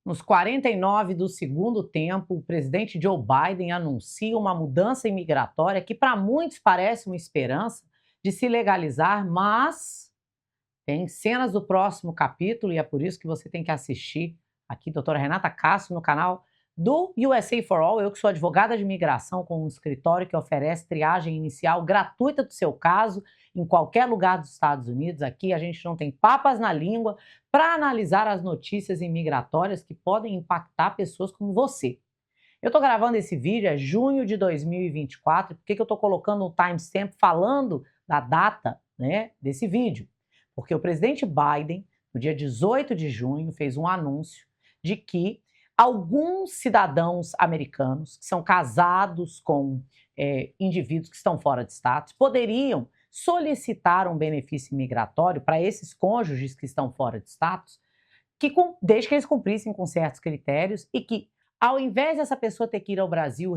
Nos 49 do segundo tempo, o presidente Joe Biden anuncia uma mudança imigratória que para muitos parece uma esperança de se legalizar, mas tem cenas do próximo capítulo e é por isso que você tem que assistir aqui, doutora Renata Castro, no canal do USA for All. Eu que sou advogada de imigração com um escritório que oferece triagem inicial gratuita do seu caso em qualquer lugar dos Estados Unidos. Aqui a gente não tem papas na língua para analisar as notícias imigratórias que podem impactar pessoas como você. Eu estou gravando esse vídeo, é junho de 2024. Por que eu estou colocando um timestamp falando da data, né, desse vídeo? Porque o presidente Biden, no dia 18 de junho, fez um anúncio de que alguns cidadãos americanos que são casados com indivíduos que estão fora de status poderiam solicitar um benefício migratório para esses cônjuges que estão fora de status, desde que eles cumprissem com certos critérios e que, ao invés dessa pessoa ter que ir ao Brasil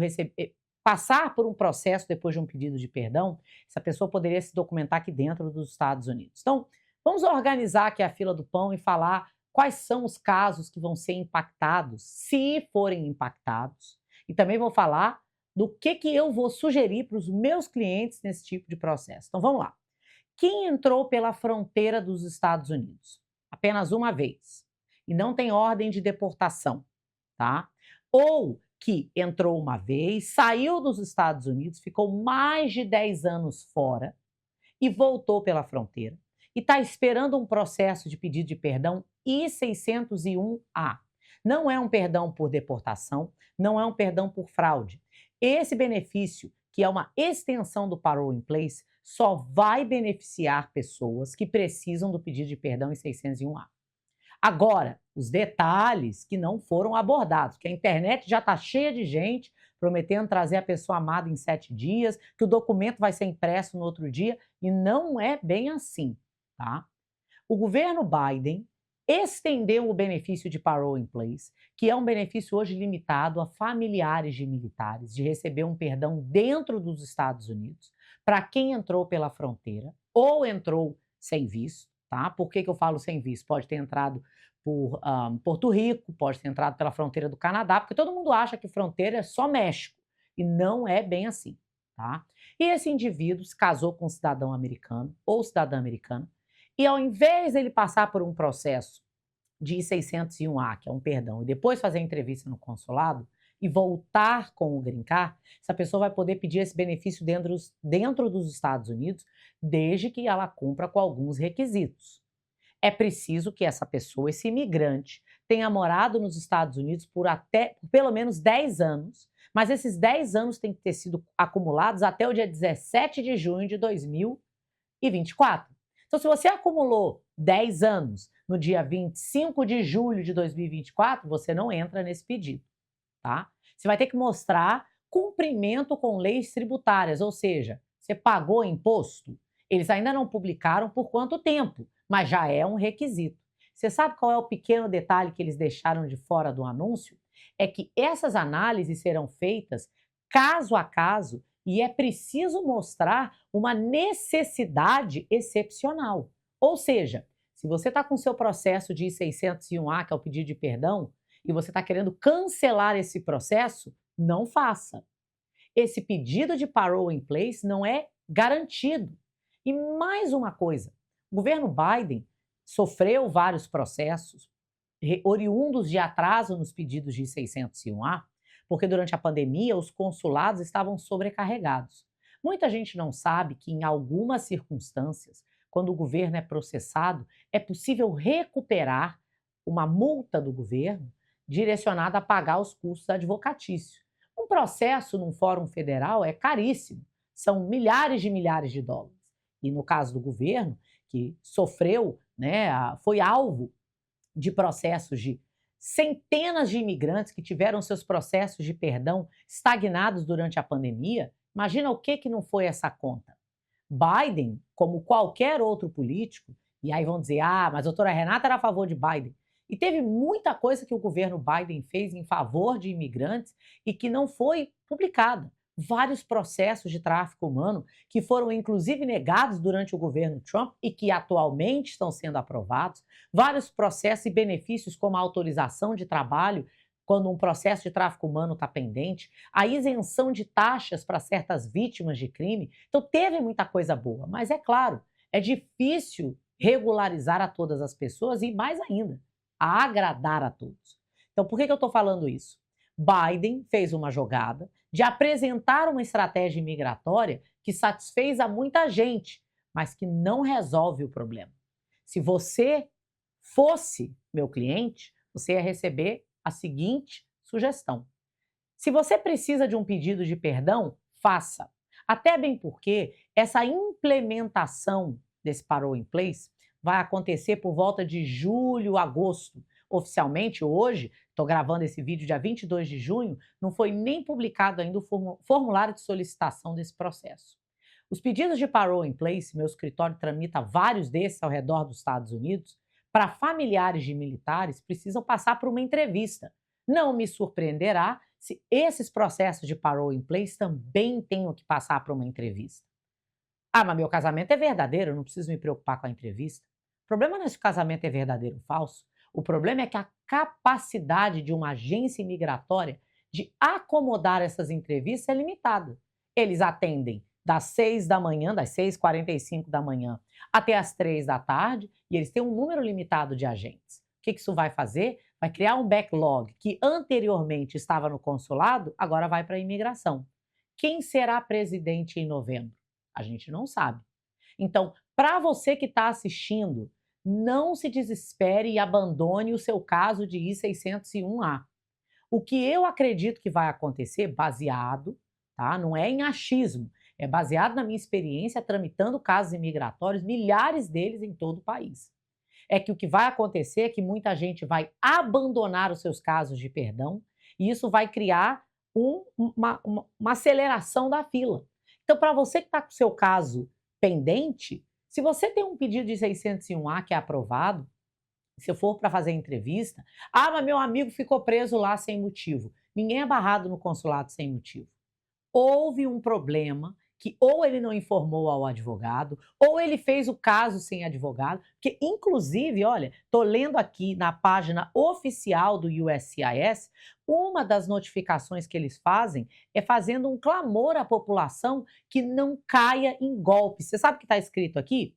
passar por um processo depois de um pedido de perdão, essa pessoa poderia se documentar aqui dentro dos Estados Unidos. Então, vamos organizar aqui a fila do pão e falar quais são os casos que vão ser impactados, se forem impactados. E também vou falar do que eu vou sugerir para os meus clientes nesse tipo de processo. Então, vamos lá. Quem entrou pela fronteira dos Estados Unidos apenas uma vez e não tem ordem de deportação, tá? Ou que entrou uma vez, saiu dos Estados Unidos, ficou mais de 10 anos fora e voltou pela fronteira e está esperando um processo de pedido de perdão I-601A. Não é um perdão por deportação, não é um perdão por fraude. Esse benefício, que é uma extensão do Parole in Place, só vai beneficiar pessoas que precisam do pedido de perdão I-601A. Agora, os detalhes que não foram abordados, que a internet já está cheia de gente prometendo trazer a pessoa amada em 7 dias, que o documento vai ser impresso no outro dia, e não é bem assim, tá? O governo Biden estendeu o benefício de Parole in Place, que é um benefício hoje limitado a familiares de militares, de receber um perdão dentro dos Estados Unidos, para quem entrou pela fronteira ou entrou sem visto, tá? Por que eu falo sem visto? Pode ter entrado por Porto Rico, pode ter entrado pela fronteira do Canadá, porque todo mundo acha que fronteira é só México, e não é bem assim, tá? E esse indivíduo se casou com um cidadão americano ou cidadã americana, e ao invés dele passar por um processo de I-601A, que é um perdão, e depois fazer a entrevista no consulado e voltar com o Green Card, essa pessoa vai poder pedir esse benefício dentro dos Estados Unidos, desde que ela cumpra com alguns requisitos. É preciso que essa pessoa, esse imigrante, tenha morado nos Estados Unidos por pelo menos 10 anos, mas esses 10 anos têm que ter sido acumulados até o dia 17 de junho de 2024. Então, se você acumulou 10 anos no dia 25 de julho de 2024, você não entra nesse pedido, tá? Você vai ter que mostrar cumprimento com leis tributárias, ou seja, você pagou imposto. Eles ainda não publicaram por quanto tempo, mas já é um requisito. Você sabe qual é o pequeno detalhe que eles deixaram de fora do anúncio? É que essas análises serão feitas caso a caso e é preciso mostrar uma necessidade excepcional. Ou seja, se você está com seu processo de I-601A, que é o pedido de perdão, e você está querendo cancelar esse processo, não faça. Esse pedido de Parole in Place não é garantido. E mais uma coisa, o governo Biden sofreu vários processos oriundos de atraso nos pedidos de I-601A, porque durante a pandemia os consulados estavam sobrecarregados. Muita gente não sabe que em algumas circunstâncias, quando o governo é processado, é possível recuperar uma multa do governo direcionada a pagar os custos advocatícios. Um processo num fórum federal é caríssimo, são milhares de dólares. E no caso do governo, que sofreu, né, foi alvo de processos de centenas de imigrantes que tiveram seus processos de perdão estagnados durante a pandemia, imagina o que não foi essa conta. Biden, como qualquer outro político, e aí vão dizer, mas a doutora Renata era a favor de Biden. E teve muita coisa que o governo Biden fez em favor de imigrantes e que não foi publicada. vários processos de tráfico humano que foram inclusive negados durante o governo Trump e que atualmente estão sendo aprovados, vários processos e benefícios como a autorização de trabalho quando um processo de tráfico humano está pendente, a isenção de taxas para certas vítimas de crime. Então teve muita coisa boa, mas é claro, é difícil regularizar a todas as pessoas e mais ainda, a agradar a todos. Então por que eu estou falando isso? Biden fez uma jogada de apresentar uma estratégia migratória que satisfez a muita gente, mas que não resolve o problema. Se você fosse meu cliente, você ia receber a seguinte sugestão: se você precisa de um pedido de perdão, faça. Até bem porque essa implementação desse Parole in Place vai acontecer por volta de julho, agosto. Oficialmente, hoje, estou gravando esse vídeo dia 22 de junho, não foi nem publicado ainda o formulário de solicitação desse processo. Os pedidos de Parole in Place, meu escritório tramita vários desses ao redor dos Estados Unidos, para familiares de militares precisam passar por uma entrevista. Não me surpreenderá se esses processos de Parole in Place também tenham que passar por uma entrevista. Ah, mas meu casamento é verdadeiro, eu não preciso me preocupar com a entrevista. O problema não é se o casamento é verdadeiro ou falso. O problema é que a capacidade de uma agência imigratória de acomodar essas entrevistas é limitada. Eles atendem das 6 da manhã, das 6h45 da manhã, até as 3 da tarde, e eles têm um número limitado de agentes. O que isso vai fazer? Vai criar um backlog que anteriormente estava no consulado, agora vai para a imigração. Quem será presidente em novembro? A gente não sabe. Então, para você que está assistindo, não se desespere e abandone o seu caso de I-601A. O que eu acredito que vai acontecer, baseado, tá? Não é em achismo, é baseado na minha experiência tramitando casos imigratórios, milhares deles em todo o país. É que o que vai acontecer é que muita gente vai abandonar os seus casos de perdão e isso vai criar uma aceleração da fila. Então, para você que está com o seu caso pendente, se você tem um pedido de 601A que é aprovado, se eu for para fazer entrevista, ah, mas meu amigo ficou preso lá sem motivo. Ninguém é barrado no consulado sem motivo. Houve um problema que ou ele não informou ao advogado, ou ele fez o caso sem advogado, que inclusive, olha, estou lendo aqui na página oficial do USCIS, uma das notificações que eles fazem é fazendo um clamor à população que não caia em golpe. Você sabe o que está escrito aqui?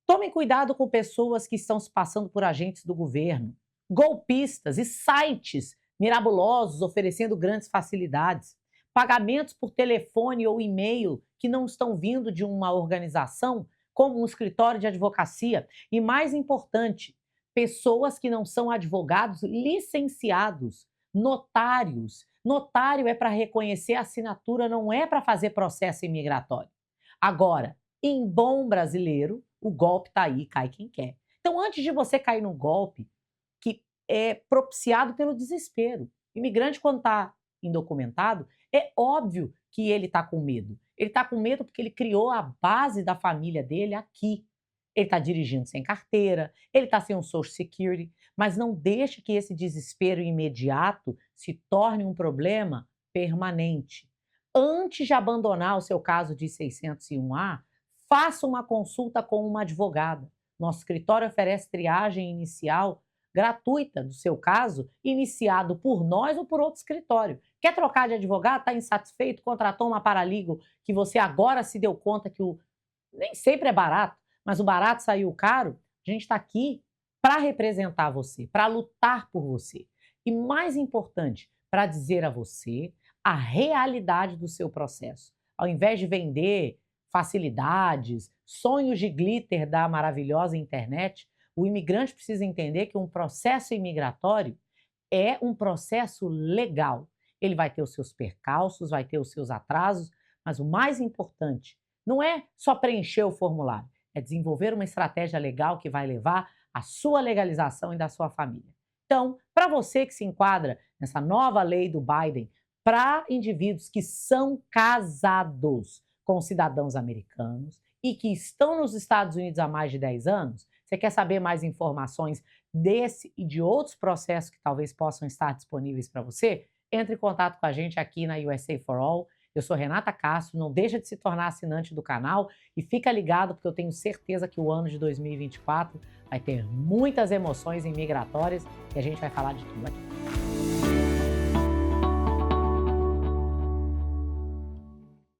Tomem cuidado com pessoas que estão se passando por agentes do governo, golpistas e sites mirabolosos oferecendo grandes facilidades, pagamentos por telefone ou e-mail que não estão vindo de uma organização como um escritório de advocacia e, mais importante, pessoas que não são advogados licenciados, notários. Notário é para reconhecer a assinatura, não é para fazer processo imigratório. Agora, em bom brasileiro, o golpe está aí, cai quem quer. Então, antes de você cair no golpe, que é propiciado pelo desespero, imigrante, quando está indocumentado, é óbvio que ele está com medo. Ele está com medo porque ele criou a base da família dele aqui. Ele está dirigindo sem carteira, ele está sem um Social Security, mas não deixe que esse desespero imediato se torne um problema permanente. Antes de abandonar o seu caso de 601A, faça uma consulta com uma advogada. Nosso escritório oferece triagem inicial gratuita do seu caso, iniciado por nós ou por outro escritório. Quer trocar de advogado? Está insatisfeito? Contratou uma paralegal que você agora se deu conta que nem sempre é barato, mas o barato saiu caro? A gente está aqui para representar você, para lutar por você. E mais importante, para dizer a você a realidade do seu processo. Ao invés de vender facilidades, sonhos de glitter da maravilhosa internet, o imigrante precisa entender que um processo imigratório é um processo legal. Ele vai ter os seus percalços, vai ter os seus atrasos, mas o mais importante não é só preencher o formulário, é desenvolver uma estratégia legal que vai levar à sua legalização e da sua família. Então, para você que se enquadra nessa nova lei do Biden, para indivíduos que são casados com cidadãos americanos e que estão nos Estados Unidos há mais de 10 anos, você quer saber mais informações desse e de outros processos que talvez possam estar disponíveis para você? Entre em contato com a gente aqui na USA for All. Eu sou Renata Castro, não deixa de se tornar assinante do canal e fica ligado porque eu tenho certeza que o ano de 2024 vai ter muitas emoções imigratórias e a gente vai falar de tudo aqui.